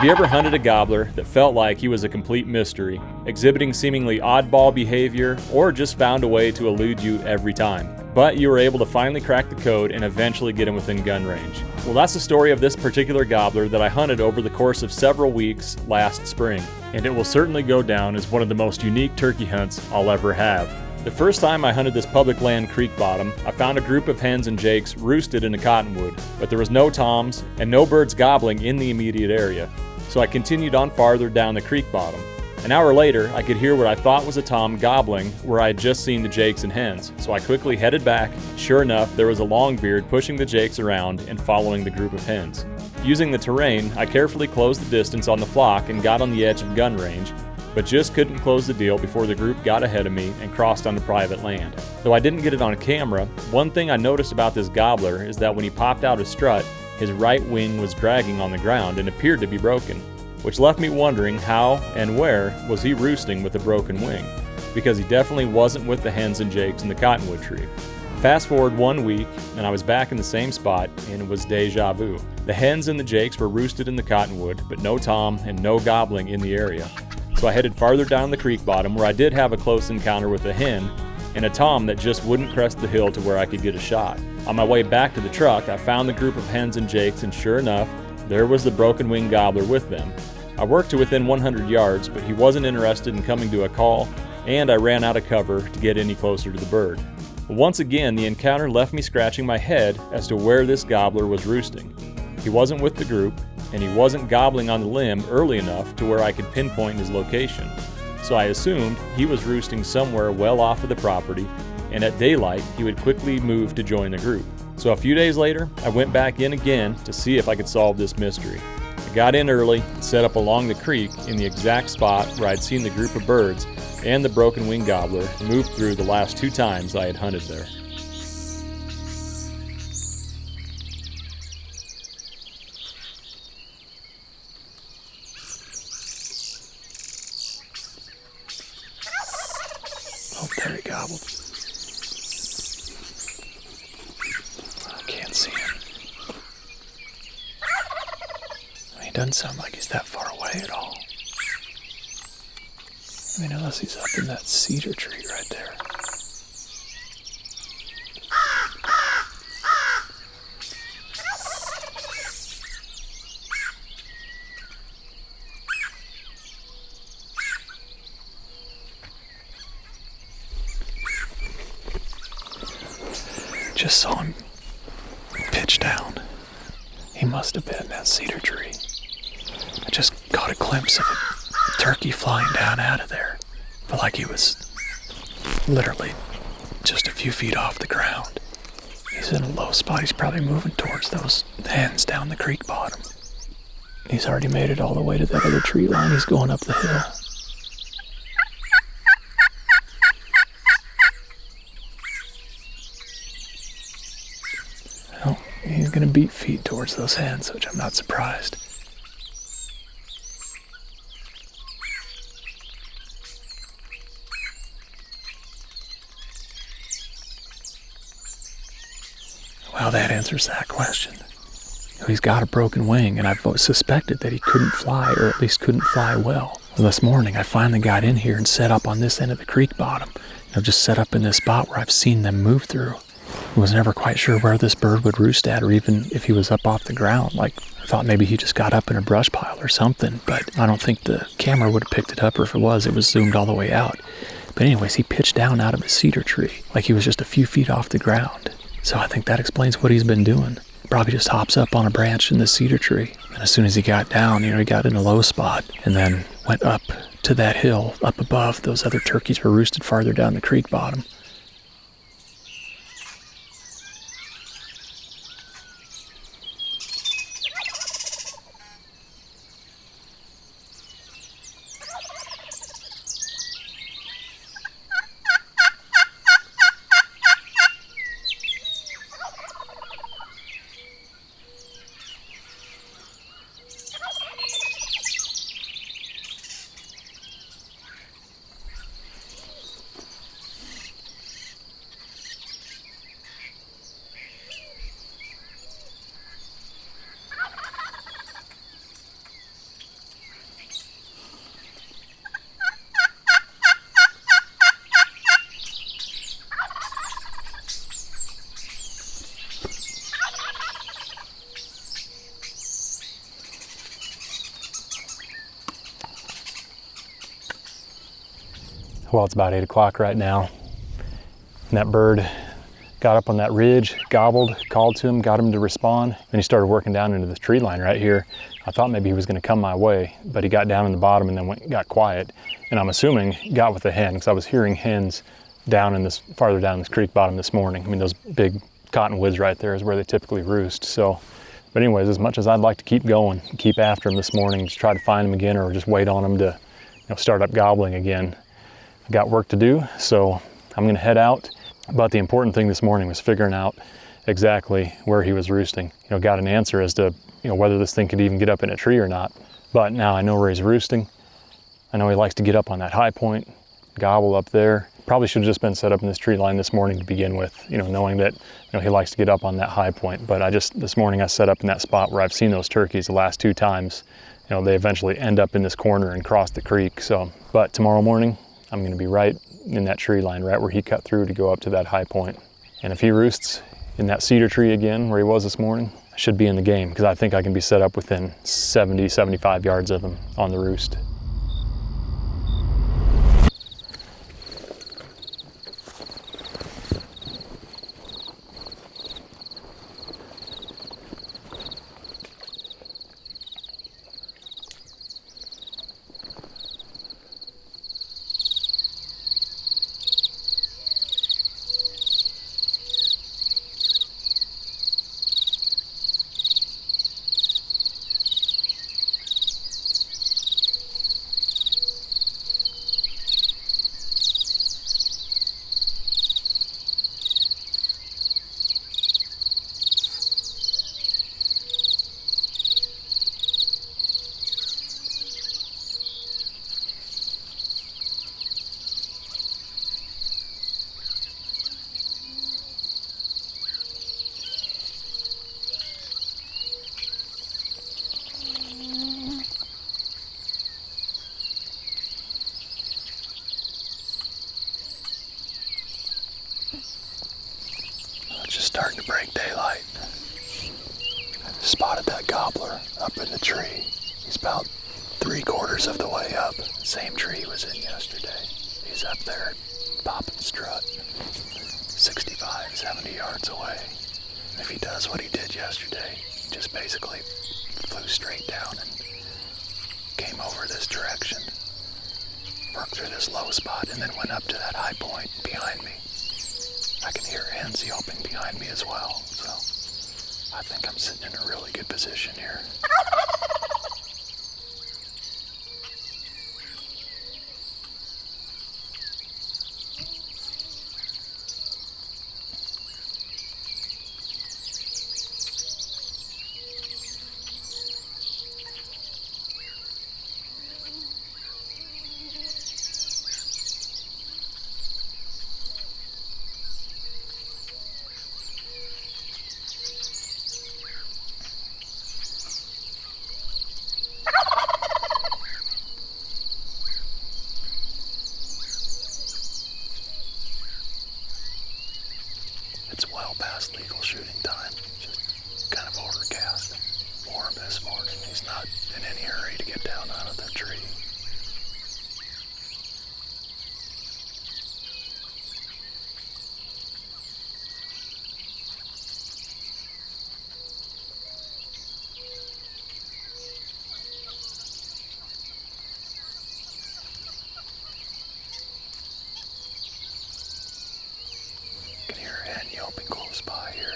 Have you ever hunted a gobbler that felt like he was a complete mystery, exhibiting seemingly oddball behavior, or just found a way to elude you every time? But you were able to finally crack the code and eventually get him within gun range. Well, that's the story of this particular gobbler that I hunted over the course of several weeks last spring, and it will certainly go down as one of the most unique turkey hunts I'll ever have. The first time I hunted this public land creek bottom, I found a group of hens and jakes roosted in a cottonwood, but there was no toms and no birds gobbling in the immediate area. So I continued on farther down the creek bottom. An hour later, I could hear what I thought was a tom gobbling where I had just seen the jakes and hens, so I quickly headed back. Sure enough, there was a longbeard pushing the jakes around and following the group of hens. Using the terrain, I carefully closed the distance on the flock and got on the edge of gun range, but just couldn't close the deal before the group got ahead of me and crossed onto private land. Though I didn't get it on camera, one thing I noticed about this gobbler is that when he popped out a strut, his right wing was dragging on the ground and appeared to be broken, which left me wondering how and where was he roosting with a broken wing, because he definitely wasn't with the hens and jakes in the cottonwood tree. Fast forward 1 week, and I was back in the same spot, and it was deja vu. The hens and the jakes were roosted in the cottonwood, but no tom and no gobbling in the area. So I headed farther down the creek bottom where I did have a close encounter with a hen and a tom that just wouldn't crest the hill to where I could get a shot. On my way back to the truck, I found the group of hens and jakes, and sure enough, there was the broken wing gobbler with them. I worked to within 100 yards, but he wasn't interested in coming to a call, and I ran out of cover to get any closer to the bird. Once again, the encounter left me scratching my head as to where this gobbler was roosting. He wasn't with the group, and he wasn't gobbling on the limb early enough to where I could pinpoint his location. So I assumed he was roosting somewhere well off of the property, and at daylight he would quickly move to join the group. So a few days later, I went back in again to see if I could solve this mystery. I got in early and set up along the creek in the exact spot where I'd seen the group of birds and the broken wing gobbler move through the last 2 times I had hunted there. Oh, there he gobbled. I can't see him. He doesn't sound like he's that far away at all. I mean, unless he's up in that cedar tree right there. Just saw him pitch down. He must have been in that cedar tree. I just caught a glimpse of a turkey flying down out of there. Felt like he was literally just a few feet off the ground. He's in a low spot. He's probably moving towards those hens down the creek bottom. He's already made it all the way to that other tree line. He's going up the hill. Well, he's going to beat feet towards those hens, which I'm not surprised. Well, that answers that question. He's got a broken wing, and I've suspected that he couldn't fly, or at least couldn't fly well. Well, this morning, I finally got in here and set up on this end of the creek bottom. I've just set up in this spot where I've seen them move through. I was never quite sure where this bird would roost at, or even if he was up off the ground. Like, I thought maybe he just got up in a brush pile or something, but I don't think the camera would have picked it up, or if it was zoomed all the way out. But anyways, he pitched down out of a cedar tree, like he was just a few feet off the ground. So I think that explains what he's been doing. Probably just hops up on a branch in the cedar tree. And as soon as he got down, he got in a low spot and then went up to that hill up above. Those other turkeys were roosted farther down the creek bottom. Well, it's about 8 o'clock right now. And that bird got up on that ridge, gobbled, called to him, got him to respond. Then he started working down into this tree line right here. I thought maybe he was gonna come my way, but he got down in the bottom and then got quiet. And I'm assuming got with the hen, because I was hearing hens down in this, farther down this creek bottom this morning. I mean, those big cottonwoods right there is where they typically roost. So, but anyways, as much as I'd like to keep going, keep after him this morning, just try to find him again or just wait on him to, start up gobbling again. I got work to do, so I'm gonna head out. But the important thing this morning was figuring out exactly where he was roosting. Got an answer as to, whether this thing could even get up in a tree or not. But now I know where he's roosting. I know he likes to get up on that high point, gobble up there. Probably should have just been set up in this tree line this morning to begin with, knowing that, he likes to get up on that high point. But this morning I set up in that spot where I've seen those turkeys the last 2 times. They eventually end up in this corner and cross the creek. So, but tomorrow morning, I'm gonna be right in that tree line, right where he cut through to go up to that high point. And if he roosts in that cedar tree again, where he was this morning, I should be in the game, because I think I can be set up within 70, 75 yards of him on the roost. It's just starting to break daylight. I spotted that gobbler up in the tree. He's about 3/4 of the way up. Same tree he was in yesterday. He's up there popping strut, 65, 70 yards away. If he does what he did yesterday, he just basically flew straight down and came over this direction, worked through this low spot, and then went up to that high point behind me. I can hear hens yelping behind me as well, so I think I'm sitting in a really good position here. It's well past legal shooting time, just kind of overcast. Warm this morning. He's not in any hurry to get down out of the tree. You can hear a hen yelping close by here.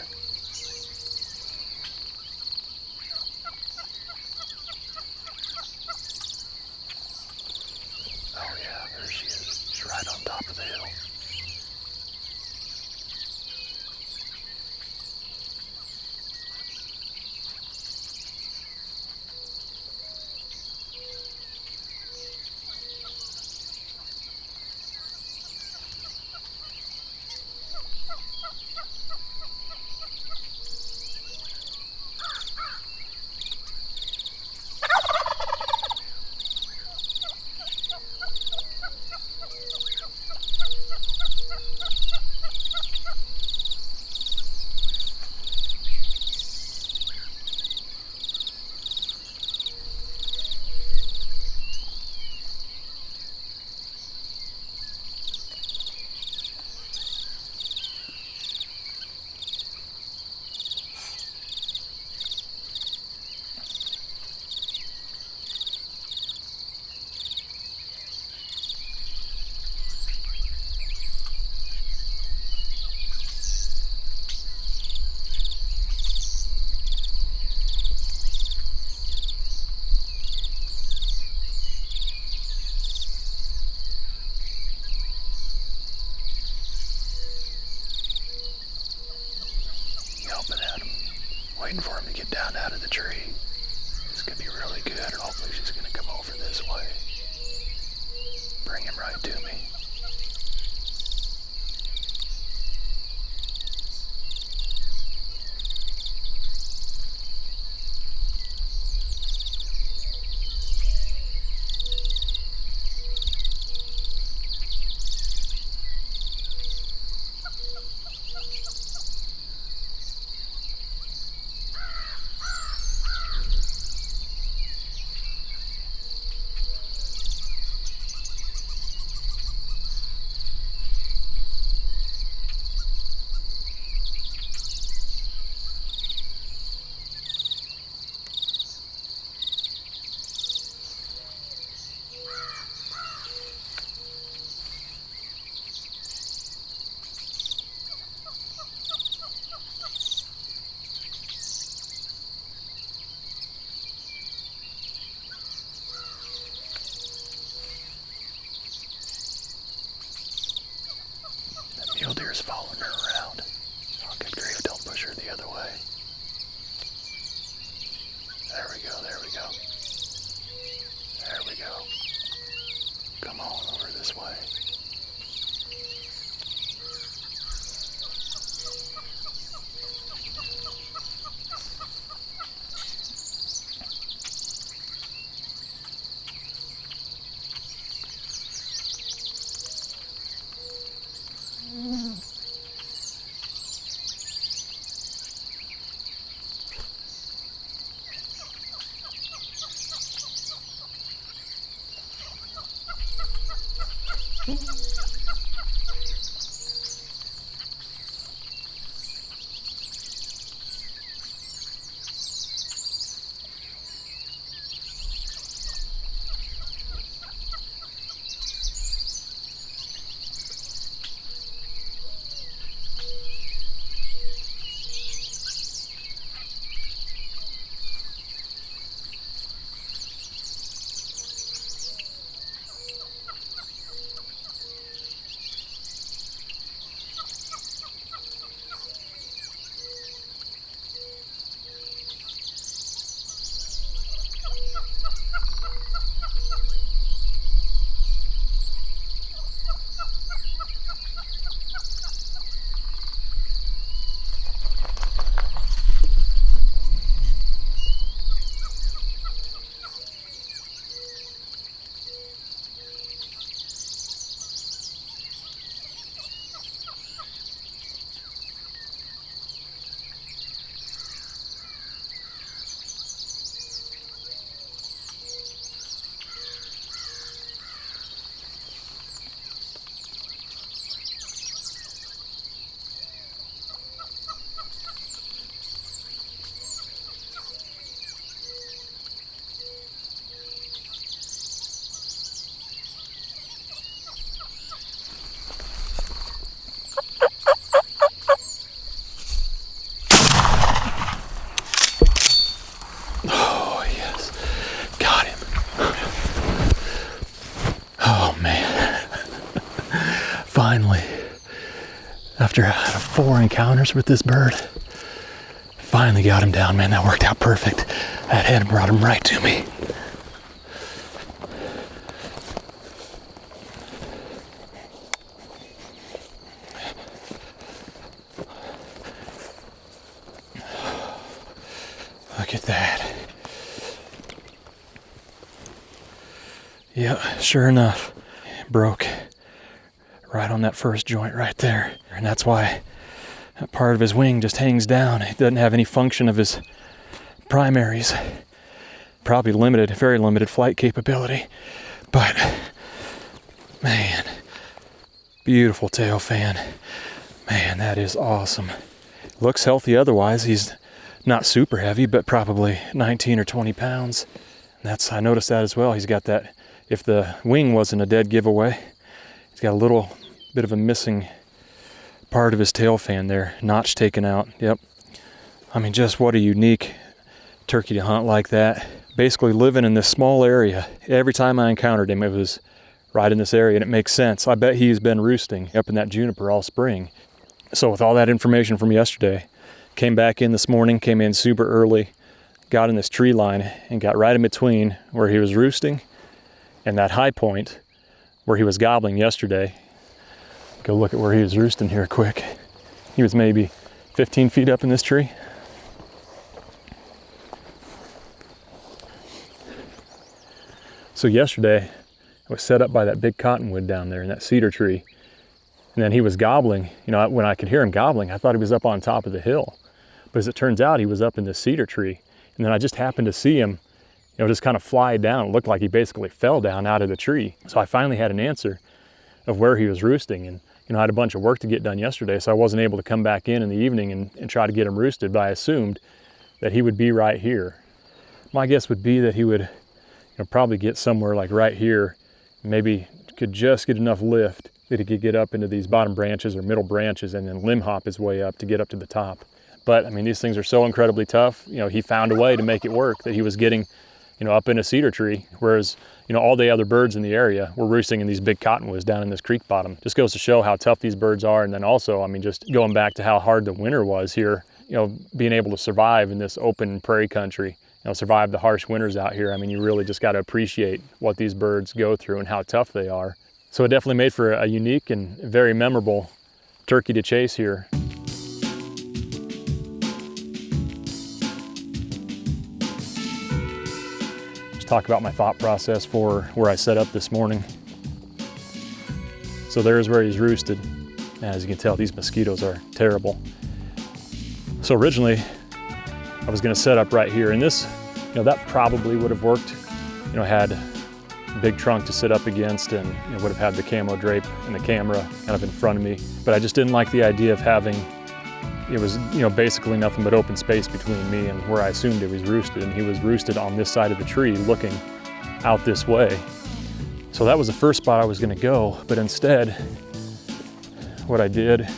him right to me. Mule deer's following her around. Oh, good grief, don't push her the other way. There we go, there we go. There we go. Come on over this way. Finally, after 4 encounters with this bird, finally got him down, man. That worked out perfect. That head brought him right to me. Look at that. Yeah, sure enough, broke right on that first joint right there. And that's why that part of his wing just hangs down. It doesn't have any function of his primaries. Probably limited, very limited flight capability. But, man, beautiful tail fan. Man, that is awesome. Looks healthy otherwise. He's not super heavy, but probably 19 or 20 pounds. I noticed that as well. He's got that, if the wing wasn't a dead giveaway, he's got a little bit of a missing part of his tail fan there, notch taken out. Yep. I mean, just what a unique turkey to hunt like that. Basically living in this small area. Every time I encountered him, it was right in this area, and it makes sense. I bet he's been roosting up in that juniper all spring. So with all that information from yesterday, came back in this morning, came in super early, got in this tree line and got right in between where he was roosting and that high point where he was gobbling yesterday. Go look at where he was roosting here quick. He was maybe 15 feet up in this tree. So yesterday, I was set up by that big cottonwood down there in that cedar tree. And then he was gobbling. You know, when I could hear him gobbling, I thought he was up on top of the hill. But as it turns out, he was up in this cedar tree. And then I just happened to see him, you know, just kind of fly down. It looked like he basically fell down out of the tree. So I finally had an answer of where he was roosting. And, you know, I had a bunch of work to get done yesterday, so I wasn't able to come back in the evening and try to get him roosted, but I assumed that he would be right here. My guess would be that he would, you know, probably get somewhere like right here, maybe could just get enough lift that he could get up into these bottom branches or middle branches and then limb hop his way up to get up to the top. But I mean, these things are so incredibly tough. You know, he found a way to make it work, that he was getting, you know, up in a cedar tree, whereas, you know, all the other birds in the area were roosting in these big cottonwoods down in this creek bottom. Just goes to show how tough these birds are. And then also, I mean, just going back to how hard the winter was here, you know, being able to survive in this open prairie country, you know, survive the harsh winters out here. I mean, you really just got to appreciate what these birds go through and how tough they are. So it definitely made for a unique and very memorable turkey to chase here. Talk about my thought process for where I set up this morning. So there's where he's roosted. As you can tell, these mosquitoes are terrible. So originally I was going to set up right here, and this, you know, that probably would have worked. You know, had a big trunk to sit up against, and, you know, would have had the camo drape and the camera kind of in front of me. But I just didn't like the idea of having, it was, you know, basically nothing but open space between me and where I assumed he was roosted. And he was roosted on this side of the tree looking out this way. So that was the first spot I was going to go, but instead what I did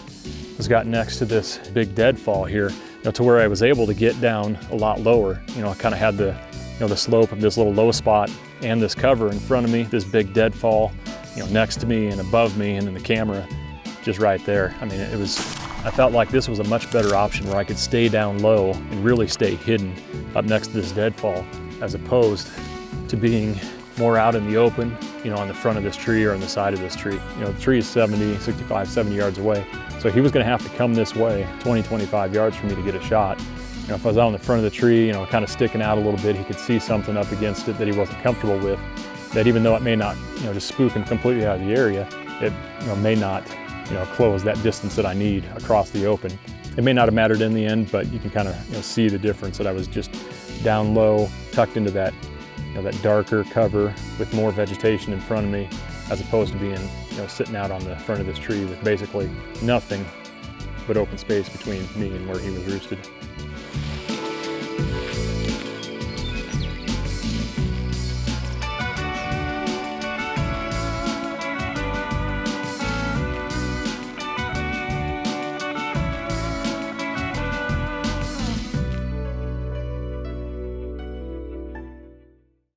was got next to this big deadfall here, you know, to where I was able to get down a lot lower. You know, I kind of had the, you know, the slope of this little low spot and this cover in front of me, this big deadfall, you know, next to me and above me, and then the camera just right there. I mean, it was, I felt like this was a much better option where I could stay down low and really stay hidden up next to this deadfall, as opposed to being more out in the open, you know, on the front of this tree or on the side of this tree. You know, the tree is 65, 70 yards away. So he was gonna have to come this way, 20, 25 yards for me to get a shot. You know, if I was out in the front of the tree, you know, kind of sticking out a little bit, he could see something up against it that he wasn't comfortable with, that even though it may not, you know, just spook him completely out of the area, it, you know, may not, you know, close that distance that I need across the open. It may not have mattered in the end, but you can kind of, you know, see the difference that I was just down low, tucked into that, you know, that darker cover with more vegetation in front of me, as opposed to being, you know, sitting out on the front of this tree with basically nothing but open space between me and where he was roosted.